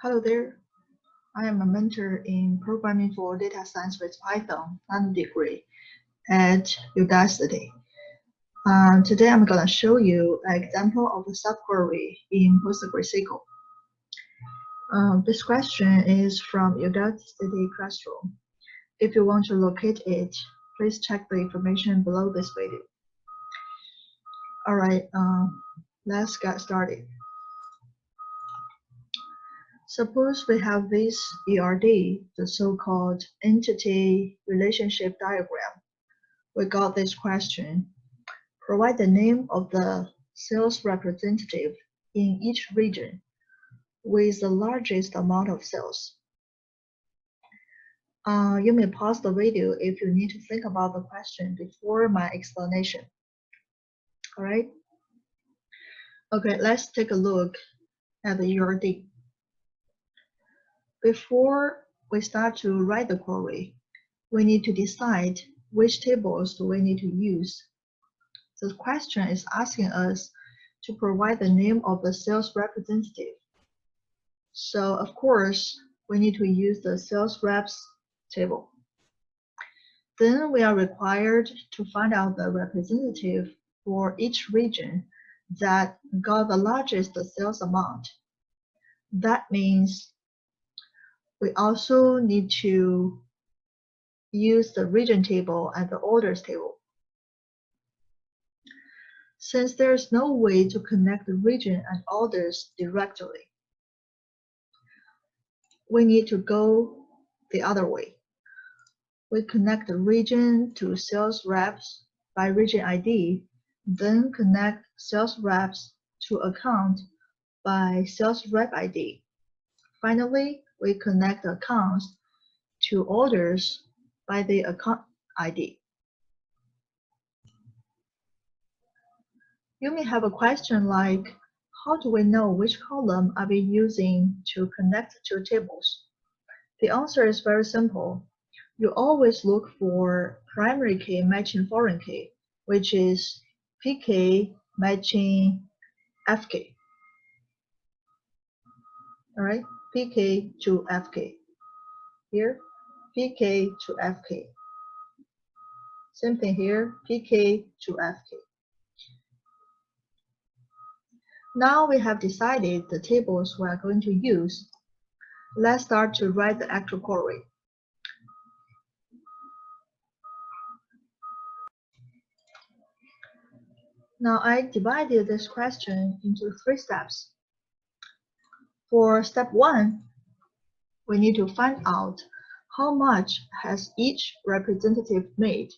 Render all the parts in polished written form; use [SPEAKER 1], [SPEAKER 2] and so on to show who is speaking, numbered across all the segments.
[SPEAKER 1] Hello there. I am a mentor in programming for data science with Python Nanodegree at Udacity. Today I'm going to show you an example of a subquery in PostgreSQL. This question is from Udacity classroom. If you want to locate it, please check the information below this video. All right, let's get started. Suppose we have this ERD, the so-called entity relationship diagram. We got this question. Provide the name of the sales representative in each region with the largest amount of sales. You may pause the video if you need to think about the question before my explanation. All right? Okay, let's take a look at the ERD. Before we start to write the query, we need to decide which tables do we need to use. The question is asking us to provide the name of the sales representative. So of course, we need to use the sales reps table. Then we are required to find out the representative for each region that got the largest sales amount. That means we also need to use the region table and the orders table. Since there's no way to connect the region and orders directly, we need to go the other way. We connect the region to sales reps by region ID, then connect sales reps to account by sales rep ID. Finally, we connect accounts to orders by the account ID. You may have a question like, how do we know which column are we using to connect two tables? The answer is very simple. You always look for primary key matching foreign key, which is PK matching FK. All right, PK to FK. Here, PK to FK. Same thing here, PK to FK. Now we have decided the tables we are going to use. Let's start to write the actual query. Now I divided this question into 3 steps. For step 1, we need to find out how much has each representative made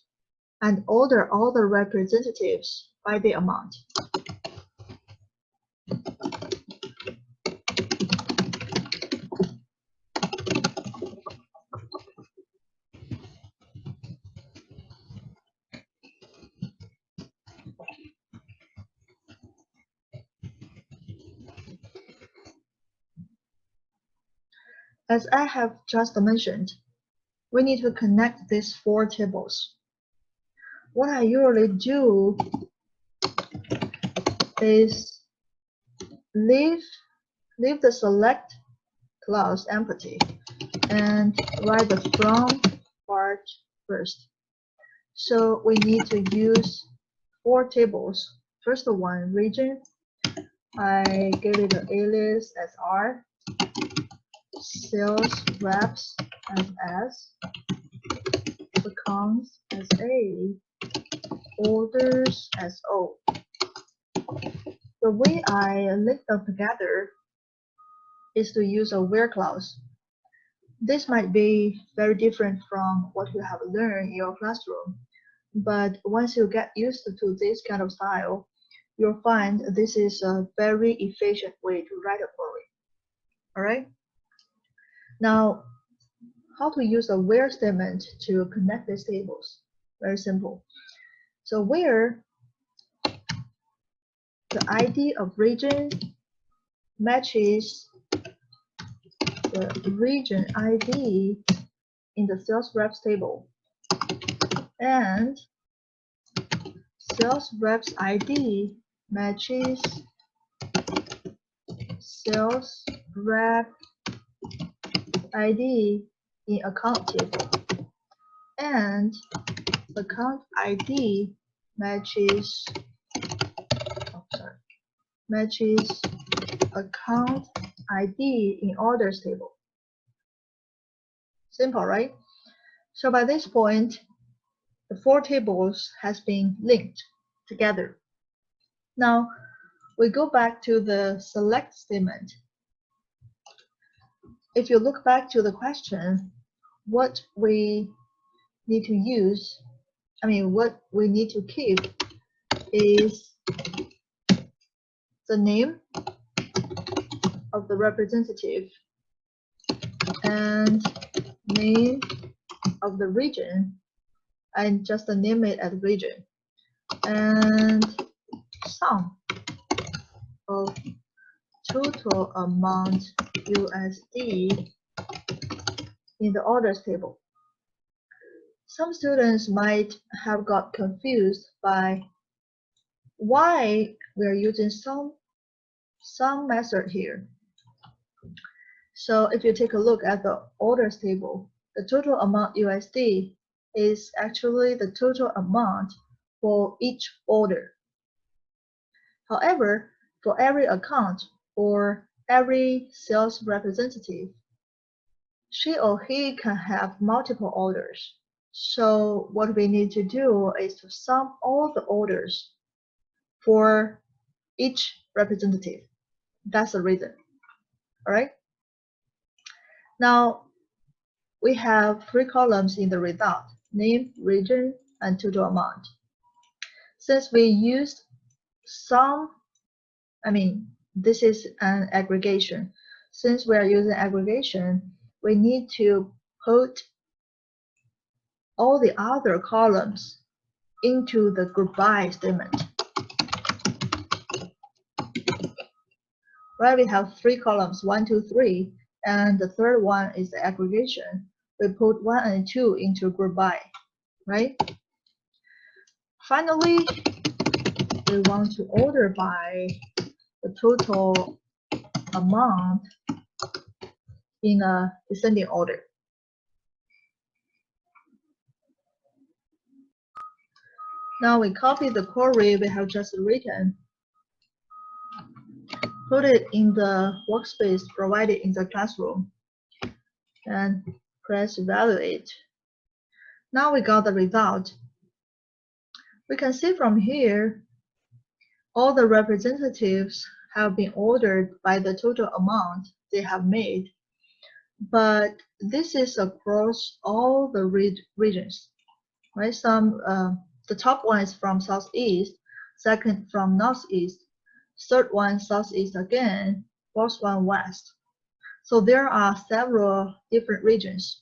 [SPEAKER 1] and order all the representatives by the amount. As I have just mentioned, we need to connect these 4 tables. What I usually do is leave the select clause empty and write the from part first. So we need to use 4 tables. First one, region. I give it an alias as R, sales reps as S, accounts as A, orders as O. The way I link them together is to use a where clause. This might be very different from what you have learned in your classroom, but once you get used to this kind of style, you'll find this is a very efficient way to write a query. All right? Now, how to use a where statement to connect these tables? Very simple. So where the ID of region matches the region ID in the sales reps table, and sales reps ID matches sales rep ID in account table, and account ID matches account ID in orders table. Simple, right? So by this point, the four tables has been linked together. Now we go back to the select statement. If you look back to the question, what we need to use, what we need to keep is the name of the representative and name of the region, and just name it as region, and sum of total amount USD in the orders table. Some students might have got confused by why we are using some method here. So if you take a look at the orders table, the total amount USD is actually the total amount for each order. However, for every account or every sales representative, she or he can have multiple orders. So what we need to do is to sum all the orders for each representative. That's the reason. All right. Now we have three columns in the result: name, region, and total amount. Since we used sum, this is an aggregation. Since we are using aggregation, we need to put all the other columns into the group by statement. Right, we have three columns, 1, 2, 3, and the third one is the aggregation. We put 1 and 2 into group by, right? Finally, we want to order by the total amount in a descending order. Now we copy the query we have just written, put it in the workspace provided in the classroom, and press evaluate. Now we got the result. We can see from here, all the representatives have been ordered by the total amount they have made, but this is across all the regions, right? The top one is from Southeast, second from Northeast, third one Southeast again, fourth one West. So there are several different regions,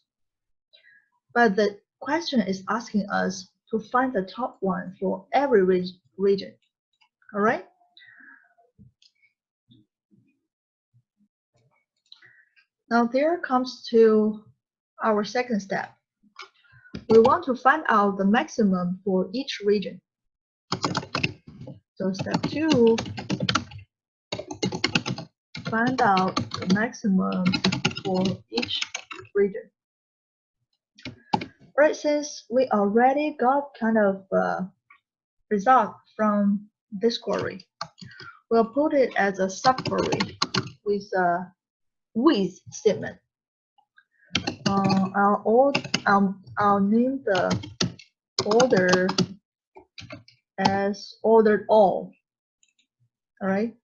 [SPEAKER 1] but the question is asking us to find the top one for every region. All right. Now there comes to our second step. We want to find out the maximum for each region. So step 2, find out the maximum for each region. Right, since we already got kind of result from this query, we'll put it as a subquery with a with statement. I'll name the order as ordered all. All right.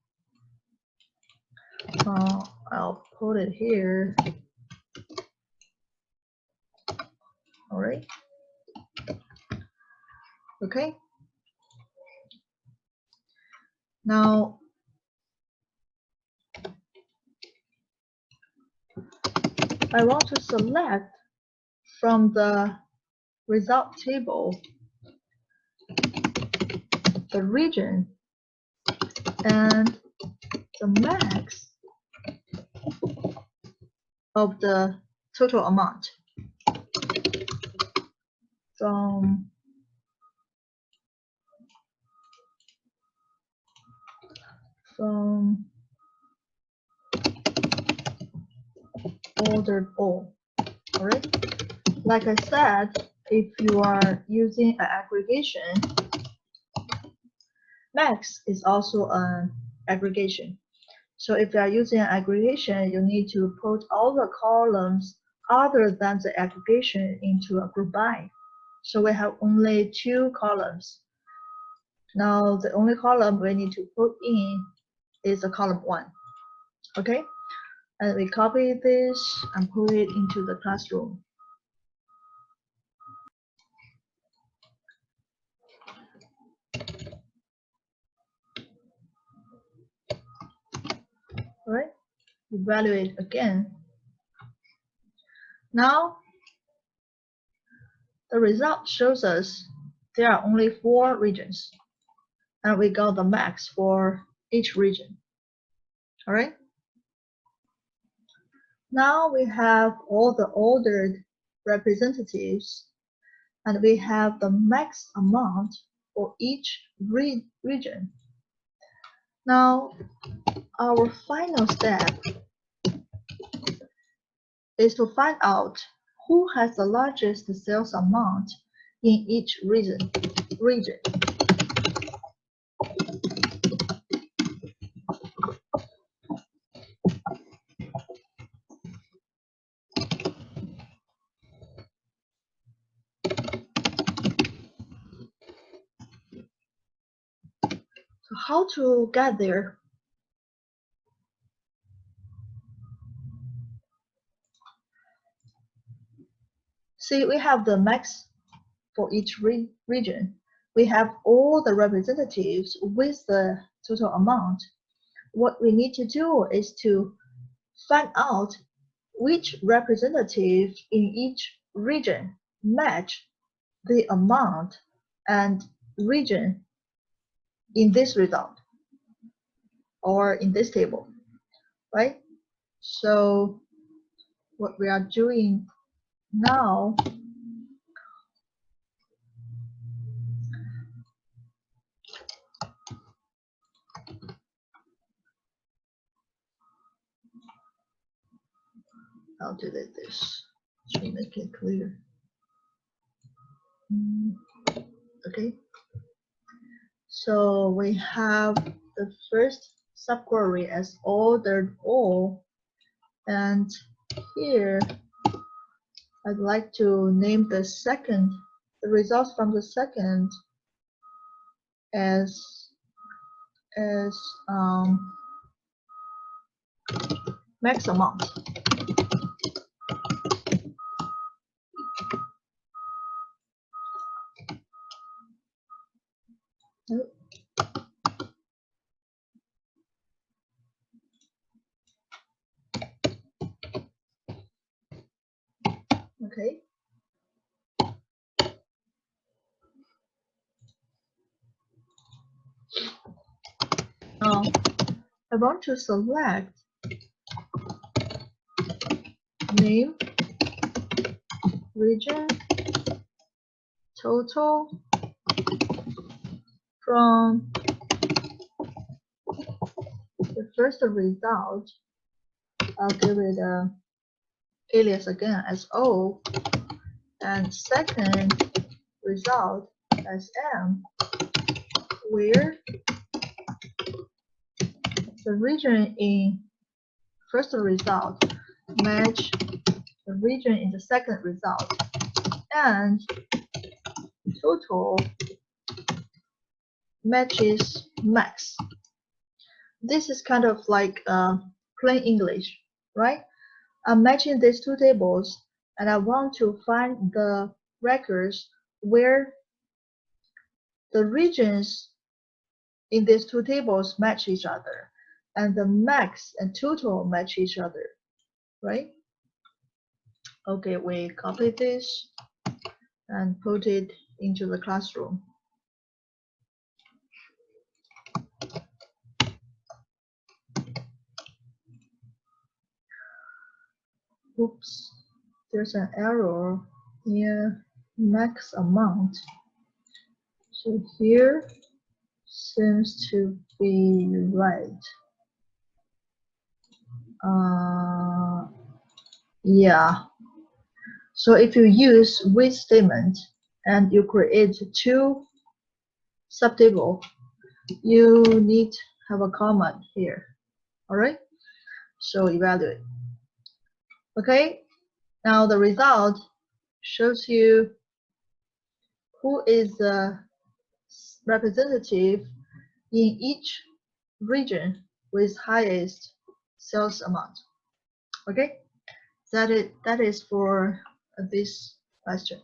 [SPEAKER 1] I'll put it here. All right. Okay. Now, I want to select from the result table the region and the max of the total amount from ordered all. All right. Like I said, if you are using an aggregation, max is also an aggregation. So if you are using an aggregation, you need to put all the columns other than the aggregation into a group by. So we have only 2 columns. Now the only column we need to put in is the column 1. Okay, and we copy this and put it into the classroom. All right, evaluate again. Now the result shows us there are only 4 regions, and we got the max for each region. All right. Now we have all the ordered representatives, and we have the max amount for each region. Now, our final step is to find out who has the largest sales amount in each region. So how to get there? See, we have the max for each region. We have all the representatives with the total amount. What we need to do is to find out which representative in each region match the amount and region in this result or in this table, right? So what we are doing now, I'll delete this to make it clear. Okay, so we have the first subquery as ordered all, and here I'd like to name the results from the second as max amount. Okay. Now I want to select name, region, total from the first result. I'll give it a alias again as O, and second result as M, where the region in first result match the region in the second result, and total matches max. This is kind of like plain English, right? I'm matching these 2 tables, and I want to find the records where the regions in these 2 tables match each other, and the max and total match each other, right? Okay, we copy this and put it into the classroom. Oops, there's an error near max amount. So here seems to be right. Yeah. So if you use with statement and you create two subtable, you need to have a comment here. All right. So evaluate. Okay. Now the result shows you who is the representative in each region with highest sales amount. Okay. That is for this question.